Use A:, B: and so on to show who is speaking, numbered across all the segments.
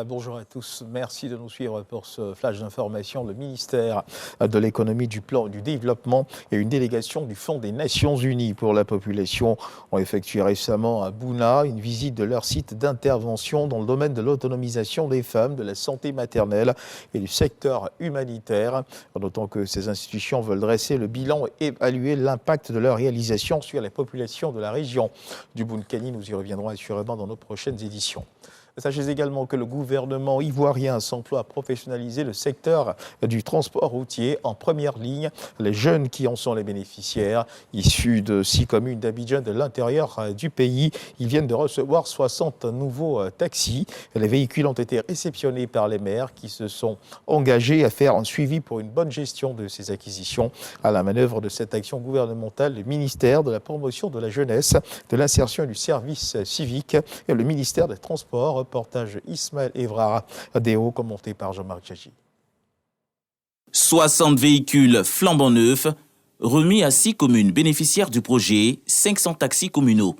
A: Bonjour à tous, merci de nous suivre pour ce flash d'information. Le ministère de l'économie, du plan du développement et une délégation du Fonds des Nations Unies pour la population ont effectué récemment à Bouna une visite de leur site d'intervention dans le domaine de l'autonomisation des femmes, de la santé maternelle et du secteur humanitaire. D'autant que ces institutions veulent dresser le bilan et évaluer l'impact de leur réalisation sur la population de la région du Bounakani. Nous y reviendrons assurément dans nos prochaines éditions. Sachez également que le gouvernement ivoirien s'emploie à professionnaliser le secteur du transport routier en première ligne. Les jeunes qui en sont les bénéficiaires, issus de 6 communes d'Abidjan de l'intérieur du pays, ils viennent de recevoir 60 nouveaux taxis. Les véhicules ont été réceptionnés par les maires qui se sont engagés à faire un suivi pour une bonne gestion de ces acquisitions. À la manœuvre de cette action gouvernementale, le ministère de la promotion de la jeunesse, de l'insertion et du service civique et le ministère des Transports. Reportage Ismaël Evrara, Déo, commenté par Jean-Marc Djadji.
B: 60 véhicules flambant neufs, remis à 6 communes bénéficiaires du projet 500 taxis communaux.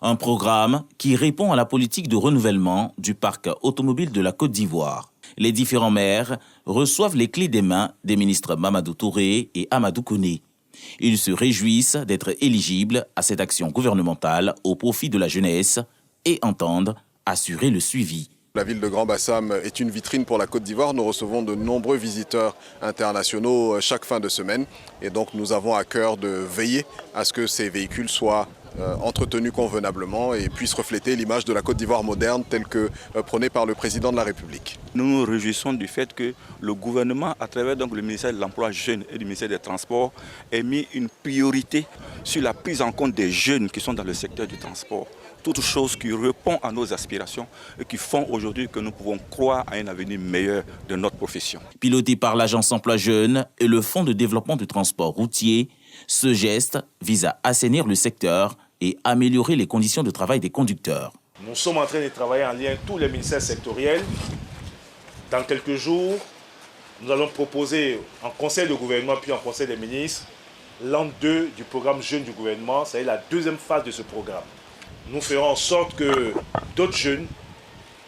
B: Un programme qui répond à la politique de renouvellement du parc automobile de la Côte d'Ivoire. Les différents maires reçoivent les clés des mains des ministres Mamadou Touré et Amadou Koné. Ils se réjouissent d'être éligibles à cette action gouvernementale au profit de la jeunesse et entendent assurer le suivi.
C: La ville de Grand-Bassam est une vitrine pour la Côte d'Ivoire. Nous recevons de nombreux visiteurs internationaux chaque fin de semaine. Et donc nous avons à cœur de veiller à ce que ces véhicules soient entretenus convenablement et puissent refléter l'image de la Côte d'Ivoire moderne telle que prônée par le président de la République.
D: Nous nous réjouissons du fait que le gouvernement, à travers donc, le ministère de l'Emploi jeune et du ministère des Transports, ait mis une priorité sur la prise en compte des jeunes qui sont dans le secteur du transport. Toutes choses qui répondent à nos aspirations et qui font aujourd'hui que nous pouvons croire à un avenir meilleur de notre profession.
B: Piloté par l'Agence Emploi Jeunes et le Fonds de développement du transport routier, ce geste vise à assainir le secteur et améliorer les conditions de travail des conducteurs.
E: Nous sommes en train de travailler en lien avec tous les ministères sectoriels. Dans quelques jours, nous allons proposer en conseil de gouvernement puis en conseil des ministres l'an 2 du programme Jeunes du gouvernement, c'est la deuxième phase de ce programme. Nous ferons en sorte que d'autres jeunes,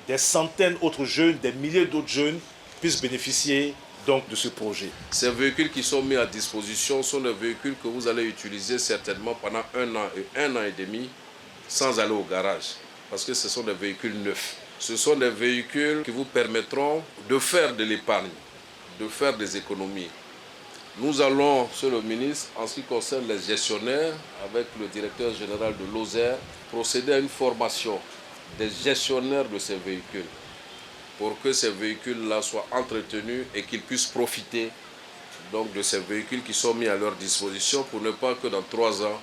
E: des centaines d'autres jeunes, des milliers d'autres jeunes puissent bénéficier donc de ce projet.
F: Ces véhicules qui sont mis à disposition sont des véhicules que vous allez utiliser certainement pendant 1 an et 1 an et demi sans aller au garage parce que ce sont des véhicules neufs. Ce sont des véhicules qui vous permettront de faire de l'épargne, de faire des économies. Nous allons, Monsieur le ministre, en ce qui concerne les gestionnaires, avec le directeur général de l'OSER, procéder à une formation des gestionnaires de ces véhicules pour que ces véhicules-là soient entretenus et qu'ils puissent profiter donc, de ces véhicules qui sont mis à leur disposition pour ne pas que dans 3 ans,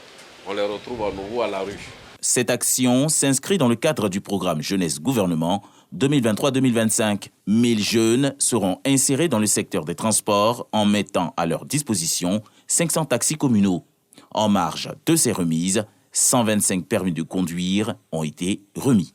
F: on les retrouve à nouveau à la rue.
B: Cette action s'inscrit dans le cadre du programme Jeunesse Gouvernement 2023-2025. 1000 jeunes seront insérés dans le secteur des transports en mettant à leur disposition 500 taxis communaux. En marge de ces remises, 125 permis de conduire ont été remis.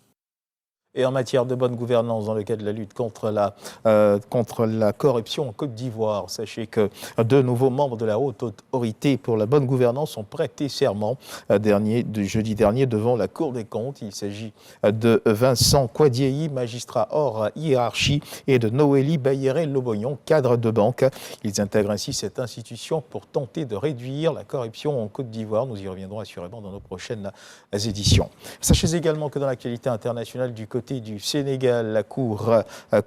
A: Et en matière de bonne gouvernance dans le cadre de la lutte contre la corruption en Côte d'Ivoire, sachez que 2 nouveaux membres de la Haute Autorité pour la bonne gouvernance ont prêté serment jeudi dernier devant la Cour des comptes. Il s'agit de Vincent Kouadiei, magistrat hors hiérarchie, et de Noélie Bayéré-Lobognon, cadre de banque. Ils intègrent ainsi cette institution pour tenter de réduire la corruption en Côte d'Ivoire. Nous y reviendrons assurément dans nos prochaines éditions. Sachez également que dans l'actualité internationale du côté du Sénégal, la Cour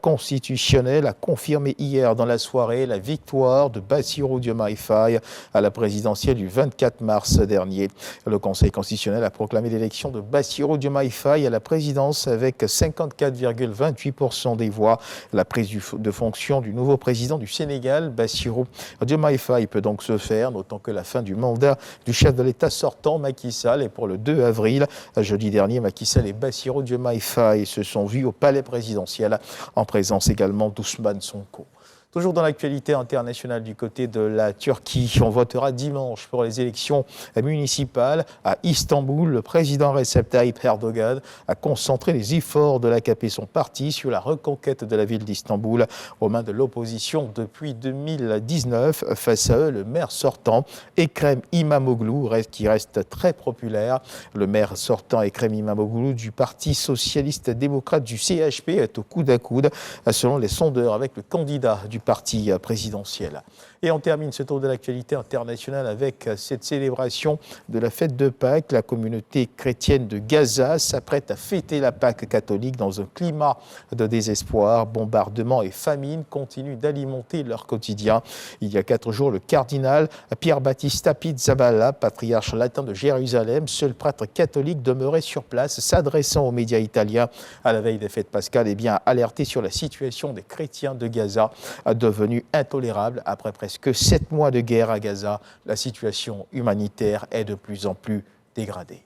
A: constitutionnelle a confirmé hier dans la soirée la victoire de Bassirou Diomaye Faye à la présidentielle du 24 mars dernier. Le Conseil constitutionnel a proclamé l'élection de Bassirou Diomaye Faye à la présidence avec 54,28% des voix. La prise de fonction du nouveau président du Sénégal, Bassirou Diomaye Faye, peut donc se faire, notant que la fin du mandat du chef de l'État sortant, Macky Sall, est pour le 2 avril. Jeudi dernier, Macky Sall et Bassirou Diomaye Faye se sont vus au palais présidentiel en présence également d'Ousmane Sonko. Toujours dans l'actualité internationale du côté de la Turquie, on votera dimanche pour les élections municipales à Istanbul. Le président Recep Tayyip Erdogan a concentré les efforts de l'AKP, son parti, sur la reconquête de la ville d'Istanbul aux mains de l'opposition depuis 2019. Face à eux, le maire sortant, Ekrem İmamoğlu, qui reste très populaire. Le maire sortant, Ekrem İmamoğlu, du Parti socialiste démocrate du CHP, est au coude à coude, selon les sondeurs, avec le candidat du parti présidentiel. Et on termine ce tour de l'actualité internationale avec cette célébration de la fête de Pâques. La communauté chrétienne de Gaza s'apprête à fêter la Pâques catholique dans un climat de désespoir. Bombardements et famine continuent d'alimenter leur quotidien. Il y a 4 jours, le cardinal Pierre Battista Pizzaballa, patriarche latin de Jérusalem, seul prêtre catholique demeuré sur place, s'adressant aux médias italiens à la veille des fêtes pascales, a alerté sur la situation des chrétiens de Gaza, devenue intolérable après presque 7 mois de guerre à Gaza. La situation humanitaire est de plus en plus dégradée.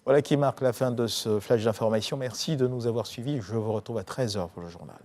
A: Voilà qui marque la fin de ce flash d'information. Merci de nous avoir suivis. Je vous retrouve à 13h pour le journal.